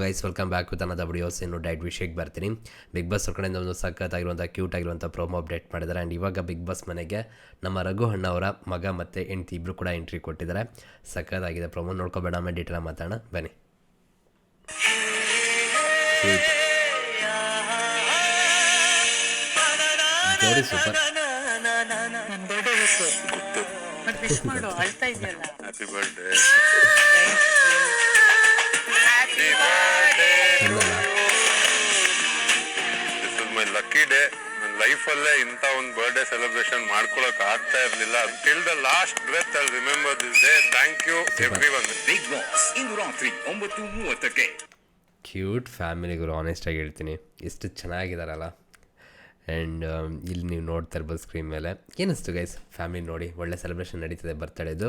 Guys welcome back with ಅನ್ನದ videos. ಇನ್ನು ಡೈಟ್ ವಿಷಯಕ್ಕೆ ಬರ್ತೀನಿ. ಬಿಗ್ ಬಾಸ್ ಕಡೆಯಿಂದ ಒಂದು ಸಖತ್ತಾಗಿರುವಂಥ ಕ್ಯೂಟ್ ಆಗಿರುವಂಥ ಪ್ರೋಮೋ ಅಪ್ಡೇಟ್ ಮಾಡಿದ್ದಾರೆ. ಆ್ಯಂಡ್ ಇವಾಗ ಬಿಗ್ ಬಾಸ್ ಮನೆಗೆ ನಮ್ಮ ರಘು ಅಣ್ಣವರ ಮಗ ಮತ್ತು ಹೆಂಡತಿ ಇಬ್ಬರು ಕೂಡ ಎಂಟ್ರಿ ಕೊಟ್ಟಿದ್ದಾರೆ. ಸಖತ್ತಾಗಿದೆ ಪ್ರೋಮೋ, ನೋಡ್ಕೊಬೇಡ, ಆಮೇಲೆ ಡೀಟೇಲ್ ಮಾತಾಡೋಣ ಬನ್ನಿ. ಜೋಡಿ super. Happy birthday. This is my lucky day. ನನ್ನ ಲೈಫಲ್ಲೇ ಇಂಥ ಒಂದು ಬರ್ಡೇ ಸೆಲೆಬ್ರೇಷನ್ ಮಾಡ್ಕೊಳಕ್ ಆಗ್ತಾ ಇರಲಿಲ್ಲ. Till the last breath I remember this day. Thank you everyone. Big boss ಇಂದು ರಾತ್ರಿ 9:30ಕ್ಕೆ. ಕ್ಯೂಟ್ ಫ್ಯಾಮಿಲಿಗಳು, ಆನೆಸ್ಟಾಗಿ ಹೇಳ್ತೀನಿ, ಎಷ್ಟು ಚೆನ್ನಾಗಿದ್ದಾರಲ್ಲ. ಆ್ಯಂಡ್ ಇಲ್ಲಿ ನೀವು ನೋಡ್ತಾ ಇರ್ಬೋದು ಸ್ಕ್ರೀನ್ ಮೇಲೆ. ಏನಿಸ್ತು ಗೈಸ್ ಫ್ಯಾಮಿಲಿ ನೋಡಿ? ಒಳ್ಳೆ ಸೆಲೆಬ್ರೇಷನ್ ನಡೀತದೆ ಬರ್ತಡೇದು.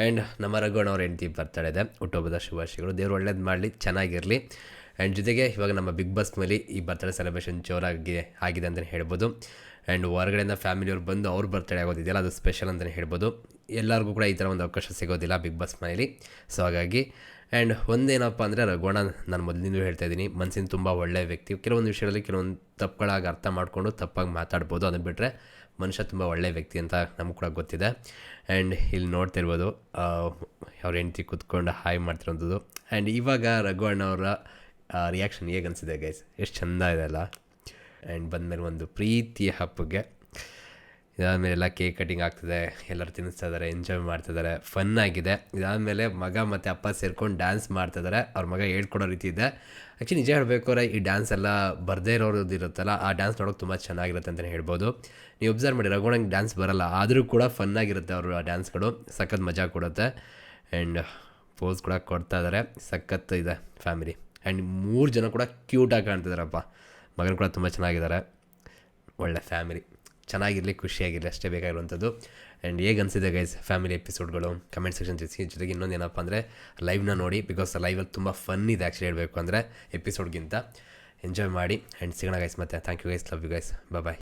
ಆ್ಯಂಡ್ ನಮ್ಮ ರಘುಣ್ಣವ್ರ ಹೆಂಡತಿ ಬರ್ತಡೇ ಇದೆ. ಹುಟ್ಟುಹಬ್ಬದ ಶುಭಾಶಯಗಳು. ದೇವ್ರು ಒಳ್ಳೇದು ಮಾಡಲಿ, ಚೆನ್ನಾಗಿರಲಿ. ಆ್ಯಂಡ್ ಜೊತೆಗೆ ಇವಾಗ ನಮ್ಮ ಬಿಗ್ ಬಾಸ್ ಮೇಲೆ ಈ ಬರ್ತಡೇ ಸೆಲೆಬ್ರೇಷನ್ ಜೋರಾಗಿ ಆಗಿದೆ ಅಂತಲೇ ಹೇಳ್ಬೋದು. ಆ್ಯಂಡ್ ಹೊರಗಡೆಯಿಂದ ಫ್ಯಾಮಿಲಿಯವ್ರು ಬಂದು ಅವ್ರ ಬರ್ತಡೇ ಆಗೋದಿದೆಯಲ್ಲ, ಅದು ಸ್ಪೆಷಲ್ ಅಂತಲೇ ಹೇಳ್ಬೋದು. ಎಲ್ಲರಿಗೂ ಕೂಡ ಈ ಥರ ಒಂದು ಅವಕಾಶ ಸಿಗೋದಿಲ್ಲ ಬಿಗ್ ಬಾಸ್ ಮನೇಲಿ. ಸೊ ಹಾಗಾಗಿ ಆ್ಯಂಡ್ ಒಂದೇನಪ್ಪ ಅಂದರೆ, ರಘುವಣ್ಣ ನಾನು ಮೊದಲಿಂದ ಹೇಳ್ತಾ ಇದ್ದೀನಿ, ಮನಸ್ಸಿನ ತುಂಬ ಒಳ್ಳೆಯ ವ್ಯಕ್ತಿ. ಕೆಲವೊಂದು ವಿಷಯಗಳಲ್ಲಿ ಕೆಲವೊಂದು ತಪ್ಪುಗಳಾಗಿ ಅರ್ಥ ಮಾಡಿಕೊಂಡು ತಪ್ಪಾಗಿ ಮಾತಾಡ್ಬೋದು. ಅದನ್ನು ಬಿಟ್ಟರೆ ಮನುಷ್ಯ ತುಂಬ ಒಳ್ಳೆಯ ವ್ಯಕ್ತಿ ಅಂತ ನಮಗೆ ಕೂಡ ಗೊತ್ತಿದೆ. ಆ್ಯಂಡ್ ಇಲ್ಲಿ ನೋಡ್ತಿರ್ಬೋದು ಅವ್ರ ಹೆಂಡತಿ ಕೂತ್ಕೊಂಡು ಹಾಯ್ ಮಾಡ್ತಿರೋಂಥದ್ದು. ಆ್ಯಂಡ್ ಇವಾಗ ರಘುವಣ್ಣವರ ರಿಯಾಕ್ಷನ್ ಹೇಗೆ ಅನಿಸಿದೆ ಗೈಸ್? ಎಷ್ಟು ಚೆಂದ ಇದೆ ಅಲ್ಲ. ಆ್ಯಂಡ್ ಬಂದಮೇಲೆ ಒಂದು ಪ್ರೀತಿಯ ಹಬ್ಬಗೆ ಇದಾದಮೇಲೆ ಎಲ್ಲ ಕೇಕ್ ಕಟಿಂಗ್ ಆಗ್ತದೆ, ಎಲ್ಲರೂ ತಿನ್ನಿಸ್ತಾ ಇದ್ದಾರೆ, ಎಂಜಾಯ್ ಮಾಡ್ತಿದ್ದಾರೆ, ಫನ್ ಆಗಿದೆ. ಇದಾದಮೇಲೆ ಮಗ ಮತ್ತು ಅಪ್ಪ ಸೇರ್ಕೊಂಡು ಡ್ಯಾನ್ಸ್ ಮಾಡ್ತಿದ್ದಾರೆ. ಅವ್ರ ಮಗ ಹೇಳ್ಕೊಡೋ ರೀತಿ ಇದೆ. ಆ್ಯಕ್ಚುಲಿ ನಿಜ ಹೇಳಬೇಕಾದ್ರೆ ಈ ಡ್ಯಾನ್ಸ್ ಎಲ್ಲ ಬರದೇ ಇರೋದು ಇರುತ್ತಲ್ಲ, ಆ ಡ್ಯಾನ್ಸ್ ನೋಡೋಕೆ ತುಂಬ ಚೆನ್ನಾಗಿರುತ್ತೆ ಅಂತಲೇ ಹೇಳ್ಬೋದು. ನೀವು ಒಬ್ಸರ್ವ್ ಮಾಡಿ, ರಘುವಣ್ಣಂಗೆ ಡ್ಯಾನ್ಸ್ ಬರೋಲ್ಲ, ಆದರೂ ಕೂಡ ಫನ್ನಾಗಿರುತ್ತೆ ಅವರು ಆ ಡ್ಯಾನ್ಸ್ಗಳು. ಸಖತ್ ಮಜಾ ಕೊಡುತ್ತೆ. ಆ್ಯಂಡ್ ಪೋಸ್ ಕೂಡ ಕೊಡ್ತಾ ಇದ್ದಾರೆ. ಸಖತ್ ಇದೆ ಫ್ಯಾಮಿಲಿ. ಆ್ಯಂಡ್ 3 ಜನ ಕೂಡ ಕ್ಯೂಟಾಗಿ ಕಾಣ್ತಿದ್ದಾರಪ್ಪ. ಮಗನ ಕೂಡ ತುಂಬ ಚೆನ್ನಾಗಿದ್ದಾರೆ. ಒಳ್ಳೆ ಫ್ಯಾಮಿಲಿ, ಚೆನ್ನಾಗಿರಲಿ, ಖುಷಿಯಾಗಿರಲಿ, ಅಷ್ಟೇ ಬೇಕಾಗಿರುವಂಥದ್ದು. ಆ್ಯಂಡ್ ಹೇಗೆ ಅನಿಸಿದೆ ಗೈಸ್ ಫ್ಯಾಮಿಲಿ ಎಪಿಸೋಡ್ಗಳು? ಕಮೆಂಟ್ ಸೆಕ್ಷನ್ ತಿಳಿಸಿ. ಜೊತೆಗೆ ಇನ್ನೊಂದು ಏನಪ್ಪ ಅಂದರೆ, ಲೈವ್ನ ನೋಡಿ, ಬಿಕಾಸ್ ಲೈವಲ್ಲಿ ತುಂಬ ಫನ್ ಇದೆ ಆ್ಯಕ್ಚುಲಿ ಹೇಳಬೇಕು ಅಂದರೆ ಎಪಿಸೋಡ್ಗಿಂತ. ಎಂಜಾಯ್ ಮಾಡಿ. ಆ್ಯಂಡ್ ಸಿಗೋಣ ಗೈಸ್ ಮತ್ತೆ. Thank you guys, love you guys, bye.